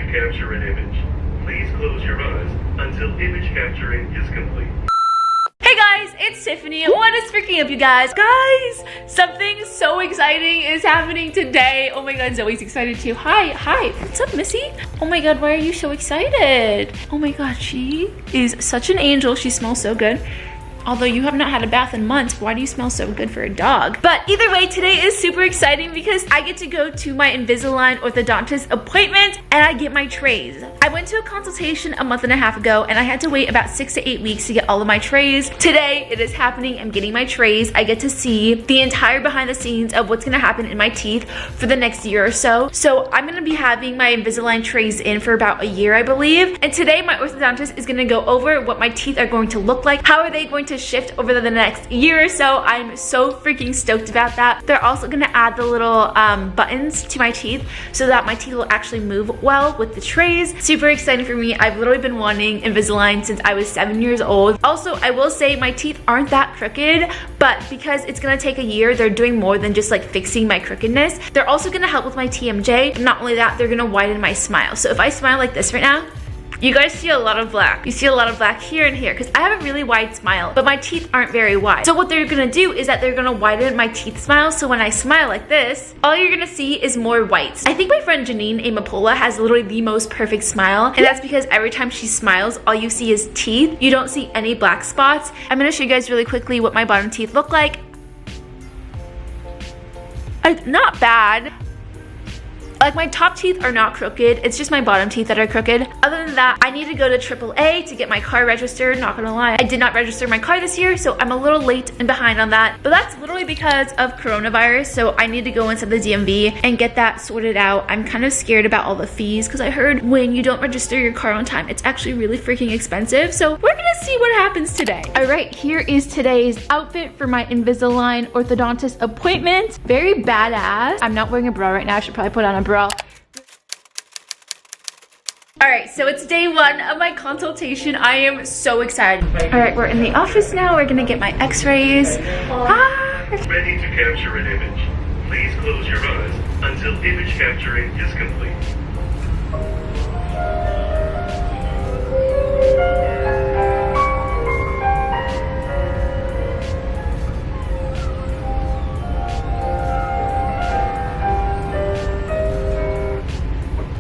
capture an image. Please close your eyes until image capturing is complete. Hey guys, it's Tiffany. What is freaking up, you guys? Guys, something so exciting is happening today. Oh my god, Zoe's excited too. Hi. What's up, Missy? Oh my god, why are you so excited? Oh my god, she is such an angel. She smells so good. Although you have not had a bath in months, why do you smell so good for a dog? But either way, today is super exciting because I get to go to my Invisalign orthodontist appointment and I get my trays. I went to a consultation a month and a half ago and I had to wait about 6 to 8 weeks to get all of my trays. Today, it is happening. I'm getting my trays. I get to see the entire behind the scenes of what's gonna happen in my teeth for the next year or so. So I'm gonna be having my Invisalign trays in for about a year, I believe. And today, my orthodontist is gonna go over what my teeth are going to look like. How are they going to shift over the next year or so. I'm so freaking stoked about that. They're also gonna add the little buttons to my teeth so that my teeth will actually move well with the trays. Super exciting for me. I've literally been wanting Invisalign since I was 7 years old. Also, I will say my teeth aren't that crooked, but because it's gonna take a year, they're doing more than just like fixing my crookedness. They're also gonna help with my TMJ. And not only that, they're gonna widen my smile. So if I smile like this right now, you guys see a lot of black. You see a lot of black here and here because I have a really wide smile, but my teeth aren't very wide. So what they're gonna do is that they're gonna widen my teeth smile. So when I smile like this, all you're gonna see is more whites. I think my friend Janine Amapola has literally the most perfect smile. And that's because every time she smiles, all you see is teeth. You don't see any black spots. I'm gonna show you guys really quickly what my bottom teeth look like. Not bad. Like my top teeth are not crooked, it's just my bottom teeth that are crooked. Other than that, I need to go to AAA to get my car registered, not gonna lie. I did not register my car this year, so I'm a little late and behind on that. But that's literally because of coronavirus, so I need to go inside the DMV and get that sorted out. I'm kind of scared about all the fees because I heard when you don't register your car on time, it's actually really freaking expensive. So we're gonna see what happens today. All right, here is today's outfit for my Invisalign orthodontist appointment. Very badass. I'm not wearing a bra right now, I should probably put on a bra. All right, so it's day one of my consultation. I am so excited. All right, we're in the office now. We're gonna get my x-rays. Ready to capture an image. Please close your eyes until image capturing is complete.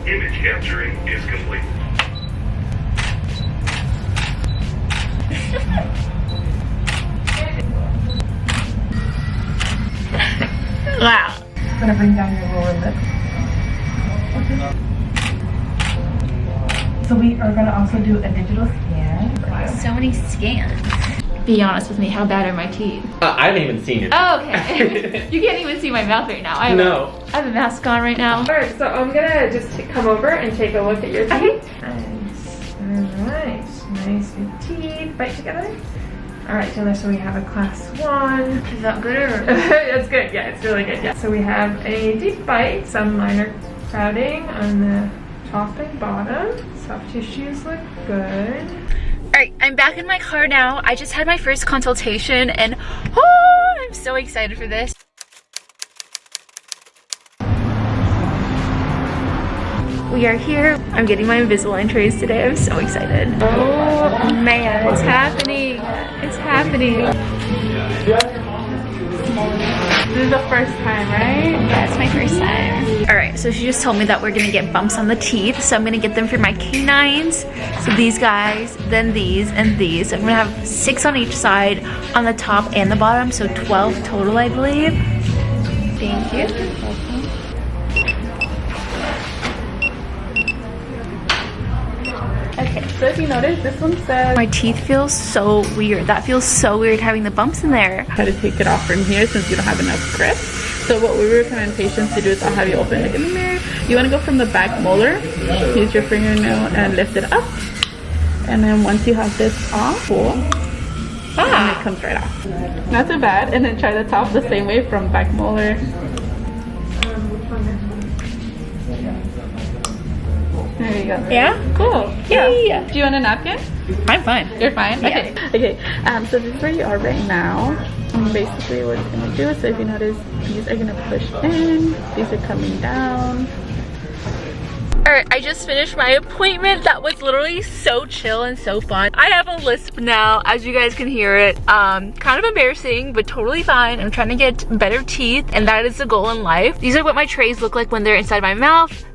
Image capturing is complete. Wow. I'm gonna bring down your lower lip. So we are gonna also do a digital scan. So many scans. Be honest with me, how bad are my teeth? I haven't even seen it. Oh, okay. You can't even see my mouth right now. I have a mask on right now. Alright, so I'm gonna just come over and take a look at your teeth. Alright, nice big teeth, bite together. Alright, Taylor, so we have a class 1. Is that good or? It's good, yeah, it's really good, yeah. So we have a deep bite, some minor crowding on the top and bottom. Soft tissues look good. Alright, I'm back in my car now. I just had my first consultation and oh, I'm so excited for this. We are here. I'm getting my Invisalign trays today. I'm so excited. Oh man, it's happening. It's happening. This is the first time, right? Yeah, it's my first time. All right, so she just told me that we're gonna get bumps on the teeth. So I'm gonna get them for my canines. So these guys, then these, and these. So I'm gonna have 6 on each side, on the top and the bottom. So 12 total, I believe. Thank you. Okay, so if you notice, this one says... My teeth feel so weird. That feels so weird having the bumps in there. How to take it off from here since you don't have enough grip. So what we recommend patients to do is I'll have you open it in the mirror. You want to go from the back molar, use your fingernail and lift it up. And then once you have this off, and it comes right off. Not too bad. And then try the top the same way from back molar. There you go. Yeah? Cool. Yeah. Do you want a napkin? I'm fine. You're fine? Yeah. Okay. So this is where you are right now. And basically what it's going to do is, so if you notice, these are going to push in. These are coming down. Alright, I just finished my appointment. That was literally so chill and so fun. I have a lisp now, as you guys can hear it. Kind of embarrassing, but totally fine. I'm trying to get better teeth, and that is the goal in life. These are what my trays look like when they're inside my mouth.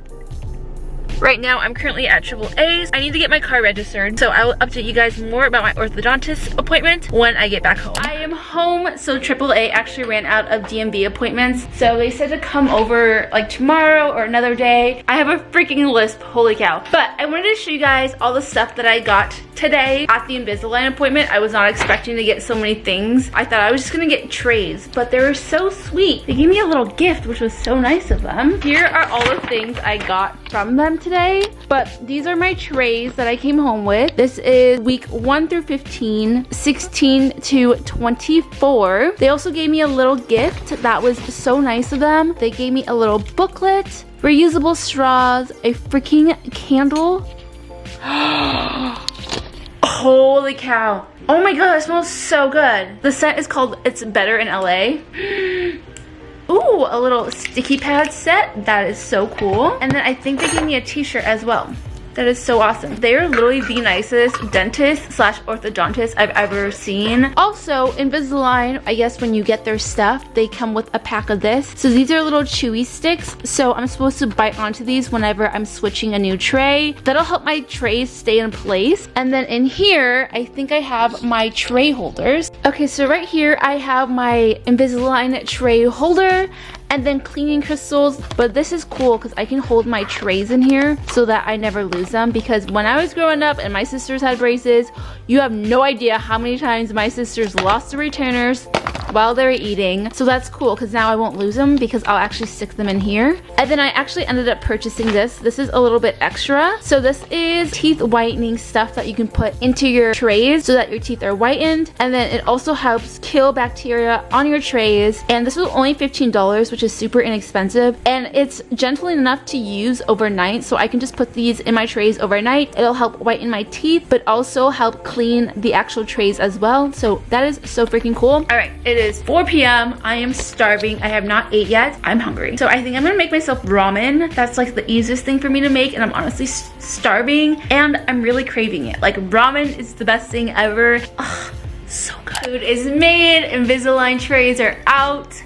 Right now, I'm currently at AAA's. I need to get my car registered, so I will update you guys more about my orthodontist appointment when I get back home. I am home, so AAA actually ran out of DMV appointments, so they said to come over like tomorrow or another day. I have a freaking lisp, holy cow. But I wanted to show you guys all the stuff that I got today at the Invisalign appointment. I was not expecting to get so many things. I thought I was just gonna get trays, but they were so sweet. They gave me a little gift, which was so nice of them. Here are all the things I got from them today, but these are my trays that I came home with. This is week 1 through 15, 16 to 24. They also gave me a little gift that was so nice of them. They gave me a little booklet, reusable straws, a freaking candle. Holy cow. Oh my god, it smells so good. The scent is called It's Better in LA. Ooh, a little sticky pad set. That is so cool. And then I think they gave me a t-shirt as well. That is so awesome. They are literally the nicest dentist slash orthodontist I've ever seen. Also, Invisalign, I guess when you get their stuff, they come with a pack of this. So these are little chewy sticks. So I'm supposed to bite onto these whenever I'm switching a new tray. That'll help my trays stay in place. And then in here, I think I have my tray holders. Okay, so right here, I have my Invisalign tray holder and then cleaning crystals. But this is cool because I can hold my trays in here so that I never lose them, because when I was growing up and my sisters had braces, you have no idea how many times my sisters lost the retainers while they were eating. So that's cool because now I won't lose them because I'll actually stick them in here. And then I actually ended up purchasing this. This is a little bit extra. So this is teeth whitening stuff that you can put into your trays so that your teeth are whitened. And then it also helps kill bacteria on your trays. And this was only $15, which is super inexpensive. And it's gentle enough to use overnight. So I can just put these in my trays overnight. It'll help whiten my teeth, but also help clean the actual trays as well. So that is so freaking cool. All right, it is 4 p.m. I am starving. I have not ate yet. I'm hungry. So I think I'm gonna make myself ramen. That's like the easiest thing for me to make, and I'm honestly starving and I'm really craving it. Like, ramen is the best thing ever. Ugh, so good. Food is made. Invisalign trays are out.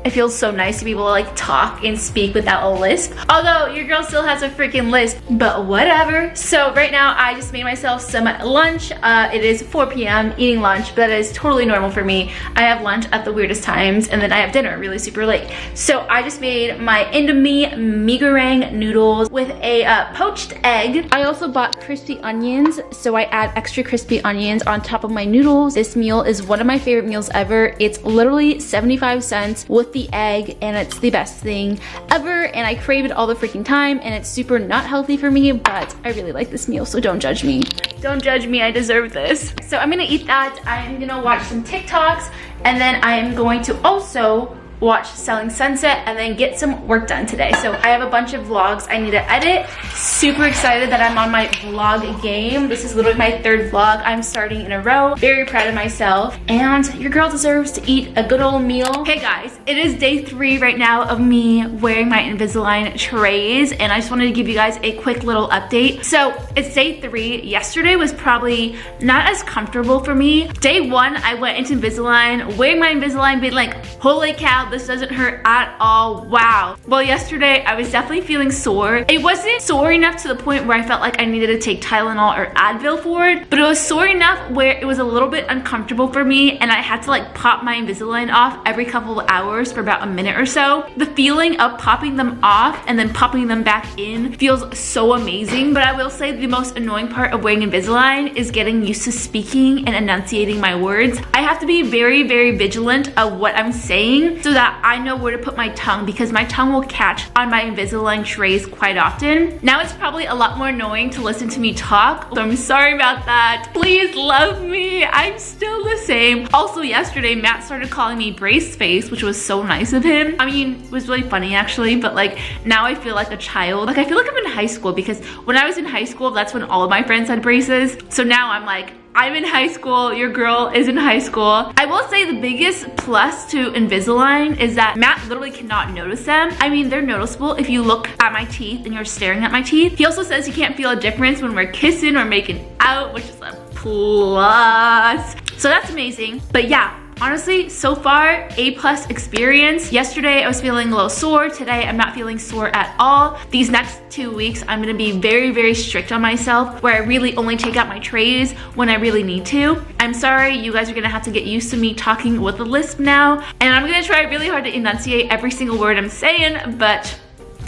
It feels so nice to be able to like talk and speak without a lisp. Although your girl still has a freaking lisp, but whatever. So right now I just made myself some lunch. It is 4 p.m. eating lunch, but that is totally normal for me. I have lunch at the weirdest times and then I have dinner really super late. So I just made my Indomie mee goreng noodles with a poached egg. I also bought crispy onions, so I add extra crispy onions on top of my noodles. This meal is one of my favorite meals ever. It's literally 75 cents with the egg, and it's the best thing ever, and I crave it all the freaking time, and it's super not healthy for me, but I really like this meal, so don't judge me. Don't judge me, I deserve this. So I'm gonna eat that. I'm gonna watch some TikToks, and then I am going to also watch Selling Sunset and then get some work done today. So I have a bunch of vlogs I need to edit. Super excited that I'm on my vlog game. This is literally my 3rd vlog I'm starting in a row. Very proud of myself. And your girl deserves to eat a good old meal. Hey guys, it is day 3 right now of me wearing my Invisalign trays, and I just wanted to give you guys a quick little update. So it's day 3. Yesterday was probably not as comfortable for me. Day 1, I went into Invisalign wearing my Invisalign, being like, holy cow, this doesn't hurt at all. Wow. Well, yesterday I was definitely feeling sore. It wasn't sore enough to the point where I felt like I needed to take Tylenol or Advil for it, but it was sore enough where it was a little bit uncomfortable for me, and I had to like pop my Invisalign off every couple of hours for about a minute or so. The feeling of popping them off and then popping them back in feels so amazing, but I will say the most annoying part of wearing Invisalign is getting used to speaking and enunciating my words. I have to be very, very vigilant of what I'm saying so that I know where to put my tongue, because my tongue will catch on my Invisalign trays quite often. Now it's probably a lot more annoying to listen to me talk, so I'm sorry about that. Please love me. I'm still the same. Also yesterday, Matt started calling me brace face, which was so nice of him. I mean, it was really funny actually, but like now I feel like a child. Like I feel like I'm in high school, because when I was in high school, that's when all of my friends had braces. So now I'm like, I'm in high school, your girl is in high school. I will say the biggest plus to Invisalign is that Matt literally cannot notice them. I mean, they're noticeable if you look at my teeth and you're staring at my teeth. He also says he can't feel a difference when we're kissing or making out, which is a plus. So that's amazing. But yeah, honestly, so far, A+ experience. Yesterday, I was feeling a little sore. Today, I'm not feeling sore at all. These next 2 weeks, I'm gonna be very, very strict on myself, where I really only take out my trays when I really need to. I'm sorry, you guys are gonna have to get used to me talking with a lisp now, and I'm gonna try really hard to enunciate every single word I'm saying, but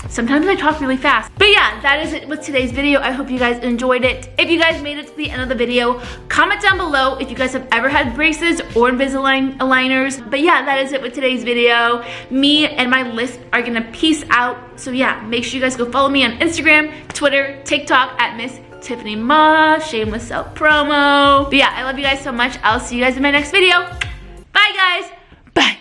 sometimes I talk really fast. But yeah, that is it with today's video. I hope you guys enjoyed it. If you guys made it to the end of the video, comment down below if you guys have ever had braces or Invisalign aligners. But yeah, that is it with today's video. Me and my lisp are gonna peace out. So yeah, make sure you guys go follow me on Instagram, Twitter, TikTok at MissTiffanyMa. Shameless self promo. But yeah, I love you guys so much. I'll see you guys in my next video. Bye guys. Bye.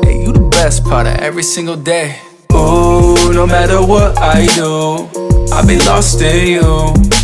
Hey, you the best part of every single day. Ooh, no matter what I do, I'll be lost in you.